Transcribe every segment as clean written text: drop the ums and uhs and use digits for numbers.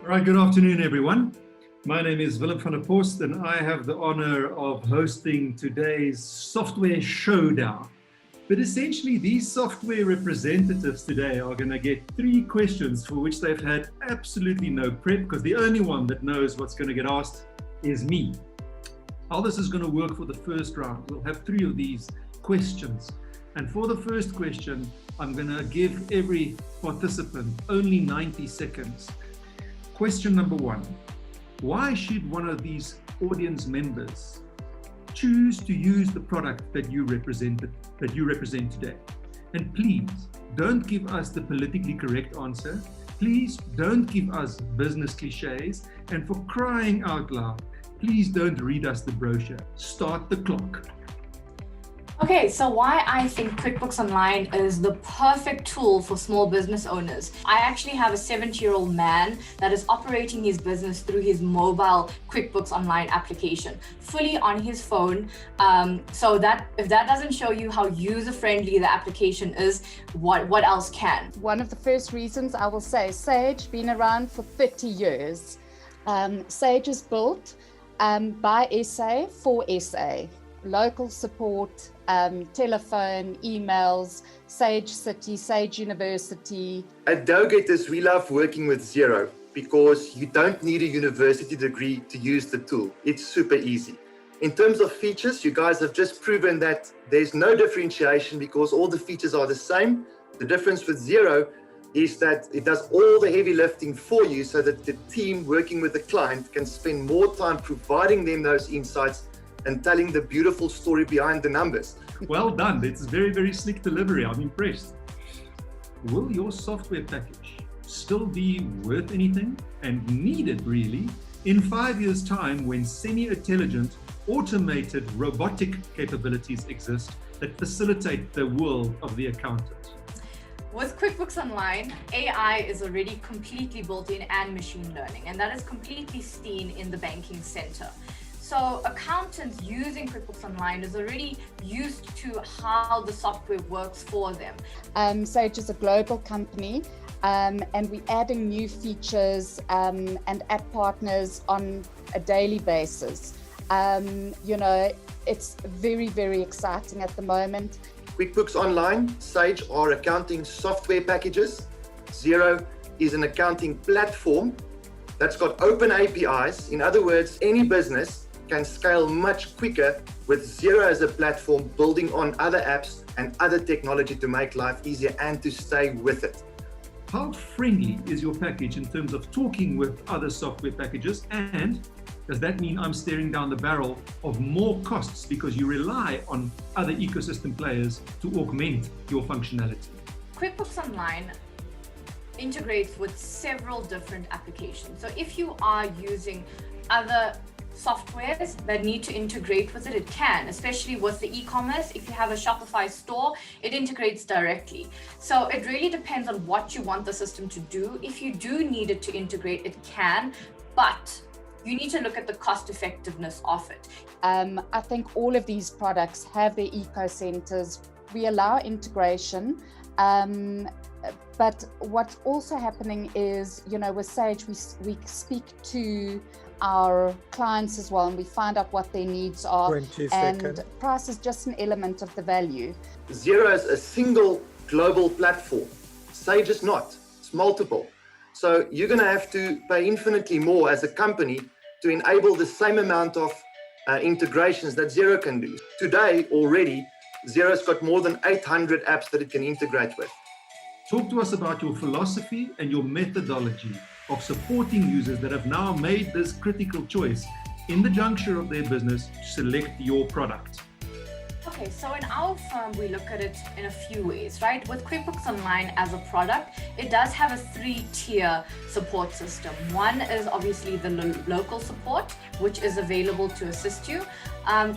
All right, good afternoon, everyone. My name is Willem van der Post, and I have the honor of hosting today's software showdown. But essentially, these software representatives today are going to get 3 questions for which they've had absolutely no prep, because the only one that knows what's going to get asked is me. How this is going to work for the first round, we'll have 3 of these questions. And for the first question, I'm going to give every participant only 90 seconds. Question number 1, why should one of these audience members choose to use the product that you represent today? And please don't give us the politically correct answer. Please don't give us business cliches. And for crying out loud, please don't read us the brochure. Start the clock. Okay, so why I think QuickBooks Online is the perfect tool for small business owners. I actually have a 70-year-old man that is operating his business through his mobile QuickBooks Online application, fully on his phone. So that if that doesn't show you how user-friendly the application is, what else can? One of the first reasons I will say, Sage, been around for 30 years. Sage is built by SA for SA. Local support, telephone, emails, Sage City, Sage University. At DoughGetters, we love working with Xero because you don't need a university degree to use the tool. It's super easy. In terms of features, you guys have just proven that there's no differentiation because all the features are the same. The difference with Xero is that it does all the heavy lifting for you so that the team working with the client can spend more time providing them those insights and telling the beautiful story behind the numbers. Well done. It's very, very slick delivery. I'm impressed. Will your software package still be worth anything and needed really in 5 years' time when semi-intelligent, automated, robotic capabilities exist that facilitate the world of the accountant? With QuickBooks Online, AI is already completely built in and machine learning, and that is completely seen in the banking center. So accountants using QuickBooks Online is already used to how the software works for them. Sage is a global company, and we're adding new features and app partners on a daily basis. It's very, very exciting at the moment. QuickBooks Online, Sage are accounting software packages. Xero is an accounting platform that's got open APIs. In other words, any business can scale much quicker with Xero as a platform, building on other apps and other technology to make life easier and to stay with it. How friendly is your package in terms of talking with other software packages? And does that mean I'm staring down the barrel of more costs because you rely on other ecosystem players to augment your functionality? QuickBooks Online integrates with several different applications. So if you are using other softwares that need to integrate with it, it can, especially with the e-commerce. If you have a Shopify store, it integrates directly. So it really depends on what you want the system to do. If you do need it to integrate, it can, but you need to look at the cost effectiveness of it. I think all of these products have their eco centers. We allow integration, but what's also happening is, with Sage, we speak to our clients as well, and we find out what their needs are. And price is just an element of the value. Xero is a single global platform. Sage is not. It's multiple. So you're going to have to pay infinitely more as a company to enable the same amount of integrations that Xero can do. Today, already, Xero's got more than 800 apps that it can integrate with. Talk to us about your philosophy and your methodology of supporting users that have now made this critical choice in the juncture of their business to select your product. Okay, so in our firm, we look at it in a few ways, right? With QuickBooks Online as a product, it does have a 3-tier support system. One is obviously the local support, which is available to assist you.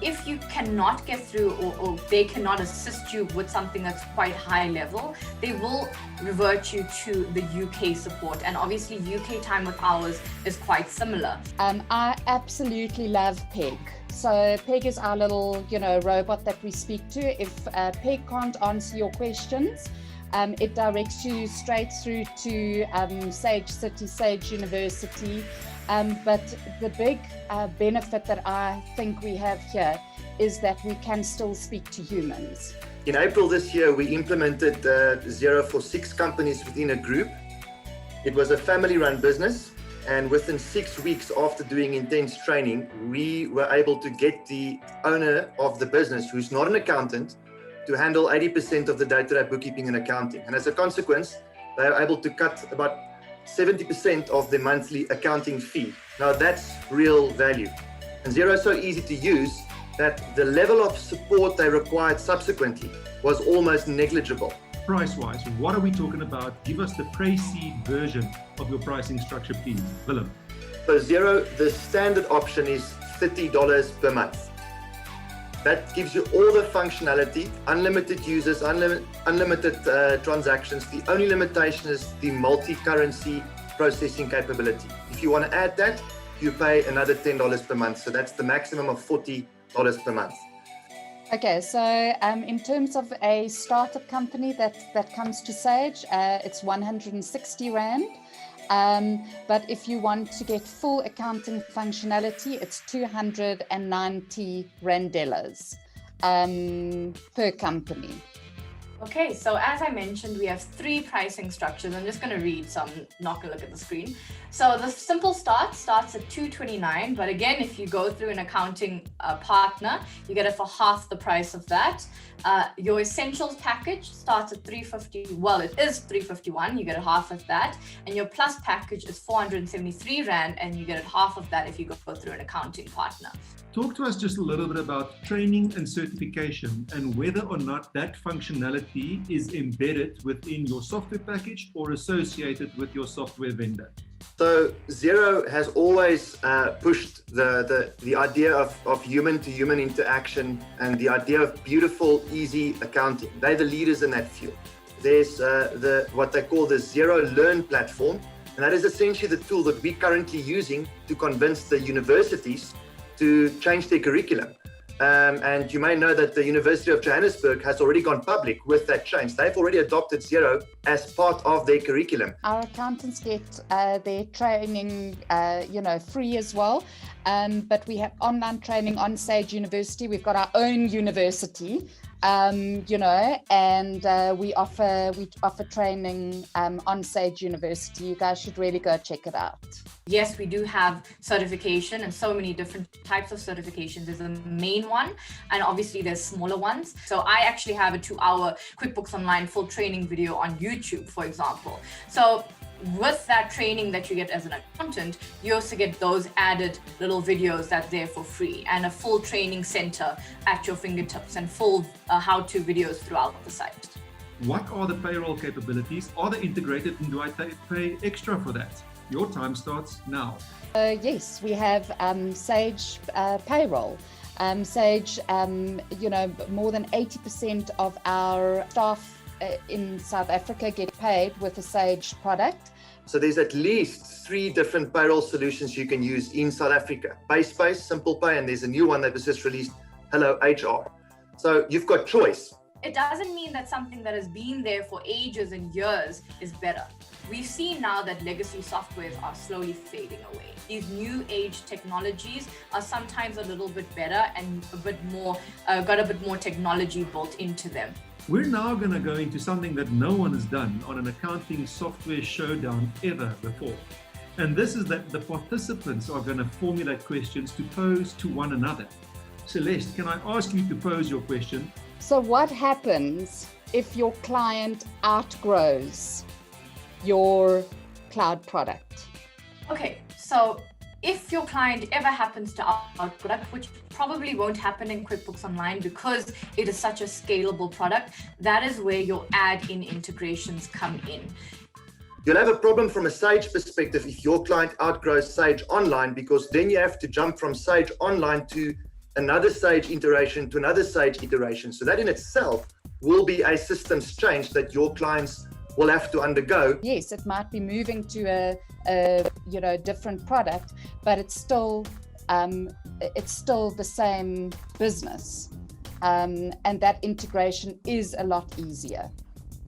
If you cannot get through or they cannot assist you with something that's quite high level, they will revert you to the UK support. And obviously UK time with ours is quite similar. I absolutely love Peg. So Peg is our little, robot that we speak to. If Peg can't answer your questions, It directs you straight through to Sage City, Sage University. But the big benefit that I think we have here is that we can still speak to humans. In April this year, we implemented Xero for 6 companies within a group. It was a family-run business, and within 6 weeks after doing intense training, we were able to get the owner of the business, who's not an accountant, to handle 80% of the day-to-day bookkeeping and accounting. And as a consequence, they are able to cut about 70% of the monthly accounting fee. Now that's real value. And Xero is so easy to use that the level of support they required subsequently was almost negligible. Price-wise, what are we talking about? Give us the pre-seed version of your pricing structure, please. Willem. So Xero, the standard option is $30 per month. That gives you all the functionality, unlimited users, unlimited transactions. The only limitation is the multi-currency processing capability. If you want to add that, you pay another $10 per month. So that's the maximum of $40 per month. Okay, so in terms of a startup company that comes to Sage, it's 160 Rand. But if you want to get full accounting functionality, it's 290 Randellas per company. Okay, so as I mentioned, we have 3 pricing structures. I'm just going to read, so I'm not going to look at the screen. So the simple starts at $229, but again, if you go through an accounting partner, you get it for half the price of that. Your essentials package starts at $350. Well, it is $351. You get half of that, and your plus package is 473 Rand, and you get half of that if you go through an accounting partner. Talk to us just a little bit about training and certification and whether or not that functionality is embedded within your software package or associated with your software vendor. So Xero has always pushed the idea of human-to-human interaction and the idea of beautiful, easy accounting. They're the leaders in that field. There's what they call the Xero Learn platform, and that is essentially the tool that we're currently using to convince the universities to change their curriculum. And you may know that the University of Johannesburg has already gone public with that change. They've already adopted Xero as part of their curriculum. Our accountants get their training, free as well. But we have online training on Sage University. We've got our own university, and we offer training on Sage University. You guys should really go check it out. Yes, we do have certification and so many different types of certifications. There's a main one, and obviously there's smaller ones. So I actually have a 2-hour QuickBooks Online full training video on YouTube, for example. So with that training that you get as an accountant, you also get those added little videos that's there for free, and a full training center at your fingertips and full how-to videos throughout the site. What are the payroll capabilities? Are they integrated, and do I pay extra for that? Your time starts now. Yes, we have Sage Payroll. Sage, more than 80% of our staff in South Africa get paid with a Sage product. So there's at least 3 different payroll solutions you can use in South Africa. PaySpace, Simple Pay, and there's a new one that was just released, Hello HR. So you've got choice. It doesn't mean that something that has been there for ages and years is better. We've seen now that legacy softwares are slowly fading away. These new age technologies are sometimes a little bit better and a bit more, got a bit more technology built into them. We're now going to go into something that no one has done on an accounting software showdown ever before. And this is that the participants are going to formulate questions to pose to one another. Celeste, can I ask you to pose your question? So what happens if your client outgrows your cloud product? Okay, so if your client ever happens to outgrow product, which probably won't happen in QuickBooks Online because it is such a scalable product, that is where your add-in integrations come in. You'll have a problem from a Sage perspective if your client outgrows Sage Online, because then you have to jump from Sage Online to another Sage iteration to another Sage iteration. So that in itself will be a systems change that your clients will have to undergo. Yes, it might be moving to a different product, but it's still the same business, and that integration is a lot easier.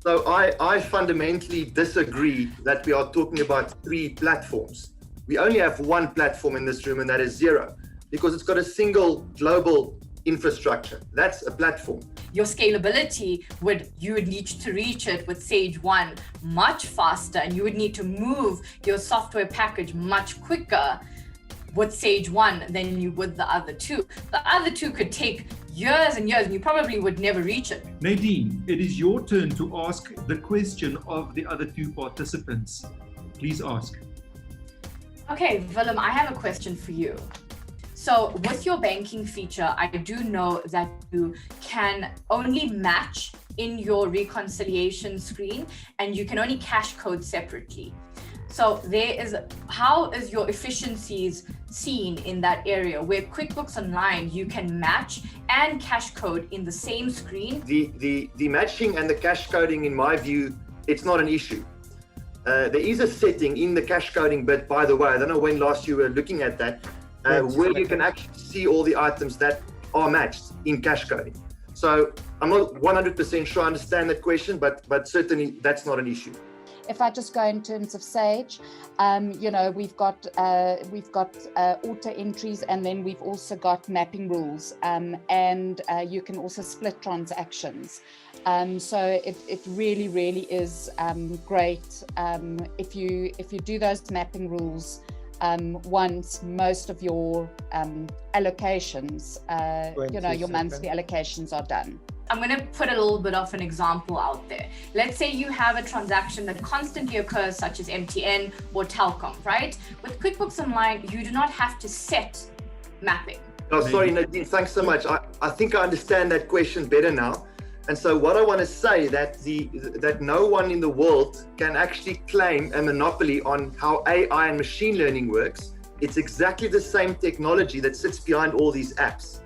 So I fundamentally disagree that we are talking about 3 platforms. We only have one platform in this room, and that is Xero, because it's got a single global infrastructure. That's a platform. Your scalability you would need to reach it with Sage 1 much faster, and you would need to move your software package much quicker with Sage 1 than you would the other 2. The other 2 could take years and years, and you probably would never reach it. Nadine, it is your turn to ask the question of the other 2 participants. Please ask. Okay, Willem, I have a question for you. So with your banking feature, I do know that you can only match in your reconciliation screen, and you can only cash code separately. So how is your efficiencies seen in that area where QuickBooks Online, you can match and cash code in the same screen? The matching and the cash coding, in my view, it's not an issue. There is a setting in the cash coding bit, by the way, I don't know when last you were looking at that, where you can actually see all the items that are matched in cash coding. So I'm not 100% sure I understand that question, but certainly that's not an issue. If I just go in terms of Sage, we've got auto entries, and then we've also got mapping rules, and you can also split transactions. So it really, really is great. If you do those mapping rules once, most of your allocations, your monthly allocations are done. I'm going to put a little bit of an example out there. Let's say you have a transaction that constantly occurs, such as MTN or Telkom, right? With QuickBooks Online, you do not have to set mapping. Oh, sorry, Nadine, thanks so much. I think I understand that question better now. And so what I want to say that no one in the world can actually claim a monopoly on how AI and machine learning works. It's exactly the same technology that sits behind all these apps.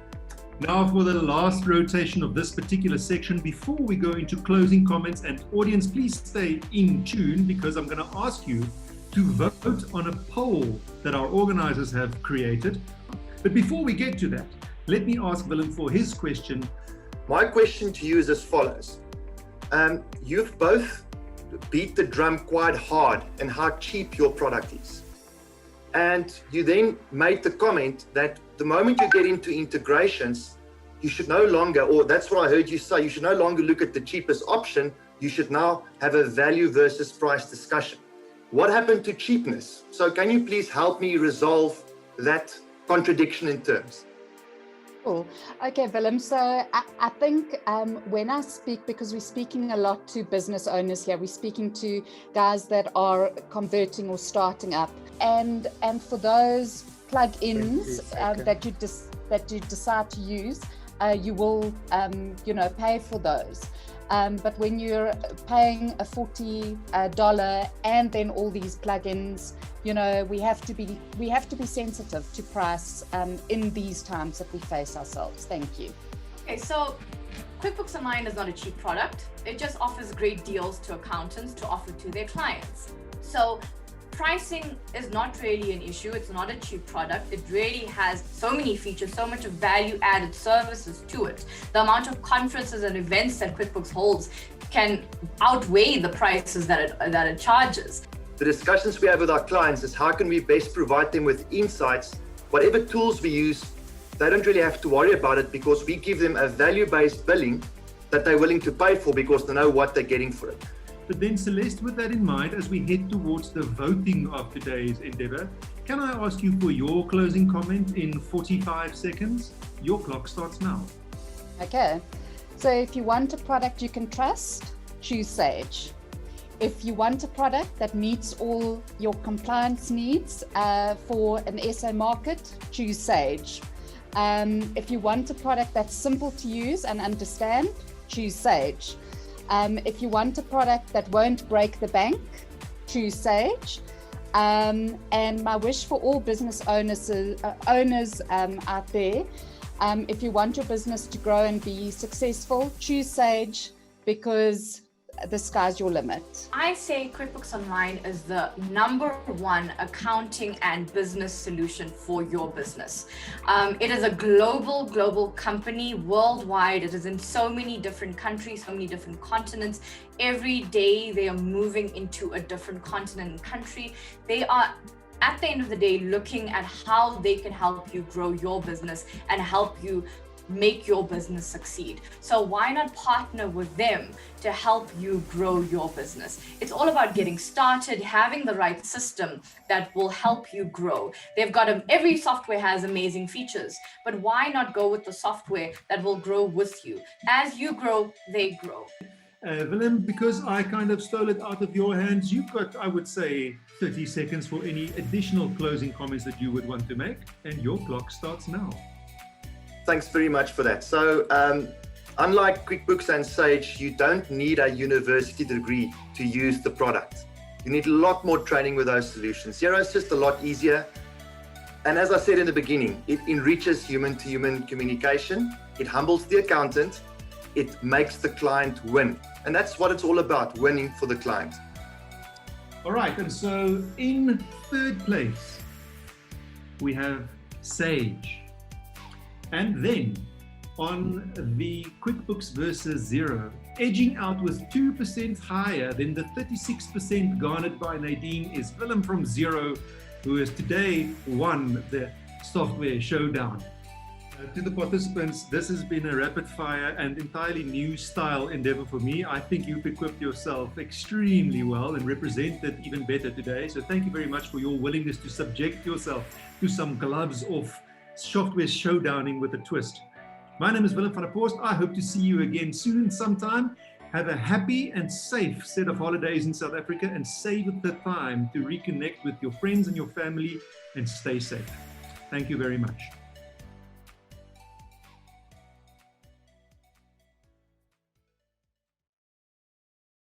Now for the last rotation of this particular section, before we go into closing comments, and audience, please stay in tune, because I'm going to ask you to vote on a poll that our organizers have created. But before we get to that, let me ask Willem for his question. My question to you is as follows. You've both beat the drum quite hard and how cheap your product is. And you then made the comment that the moment you get into integrations, you should no longer, or that's what I heard you say, you should no longer look at the cheapest option. You should now have a value versus price discussion. What happened to cheapness? So can you please help me resolve that contradiction in terms? Cool. Okay, Willem. So I think when I speak, because we're speaking a lot to business owners here, we're speaking to guys that are converting or starting up, and for those plugins that you decide to use, you will pay for those. But when you're paying a $40 and then all these plugins, we have to be sensitive to price in these times that we face ourselves. Thank you. Okay, so QuickBooks Online is not a cheap product. It just offers great deals to accountants to offer to their clients. So pricing is not really an issue. It's not a cheap product. It really has so many features, so much of value-added services to it. The amount of conferences and events that QuickBooks holds can outweigh the prices that it charges. The discussions we have with our clients is how can we best provide them with insights. Whatever tools we use, they don't really have to worry about it, because we give them a value-based billing that they're willing to pay for because they know what they're getting for it. But then, Celeste, with that in mind, as we head towards the voting of today's endeavor, can I ask you for your closing comment in 45 seconds? Your clock starts now. Okay. So if you want a product you can trust, choose Sage. If you want a product that meets all your compliance needs for an SA market, choose Sage. If you want a product that's simple to use and understand, choose Sage. If you want a product that won't break the bank, choose Sage. And my wish for all business owners out there, if you want your business to grow and be successful, choose Sage, because the sky's your limit. I say QuickBooks Online is the #1 accounting and business solution for your business. It is a global company, worldwide. It is in so many different countries, so many different continents. Every day they are moving into a different continent and country. They are, at the end of the day, looking at how they can help you grow your business and help you make your business succeed. So why not partner with them to help you grow your business? It's all about getting started, having the right system that will help you grow. They've got every software has amazing features, but why not go with the software that will grow with you? As you grow, they grow. Willem, because I kind of stole it out of your hands, you've got, I would say, 30 seconds for any additional closing comments that you would want to make, and your clock starts now. Thanks very much for that. So, unlike QuickBooks and Sage, you don't need a university degree to use the product. You need a lot more training with those solutions. Xero is just a lot easier. And as I said in the beginning, it enriches human-to-human communication. It humbles the accountant. It makes the client win. And that's what it's all about, winning for the client. All right, and so in third place, we have Sage. And then on the QuickBooks versus Xero, edging out with 2% higher than the 36% garnered by Nadine is Willem from Xero, who has today won the software showdown. To the participants, this has been a rapid fire and entirely new style endeavor for me. I think you've equipped yourself extremely well and represented even better today. So thank you very much for your willingness to subject yourself to some gloves of software showdowning with a twist. My name is Willem van der Post. I hope to see you again soon sometime. Have a happy and safe set of holidays in South Africa and save the time to reconnect with your friends and your family and stay safe. Thank you very much.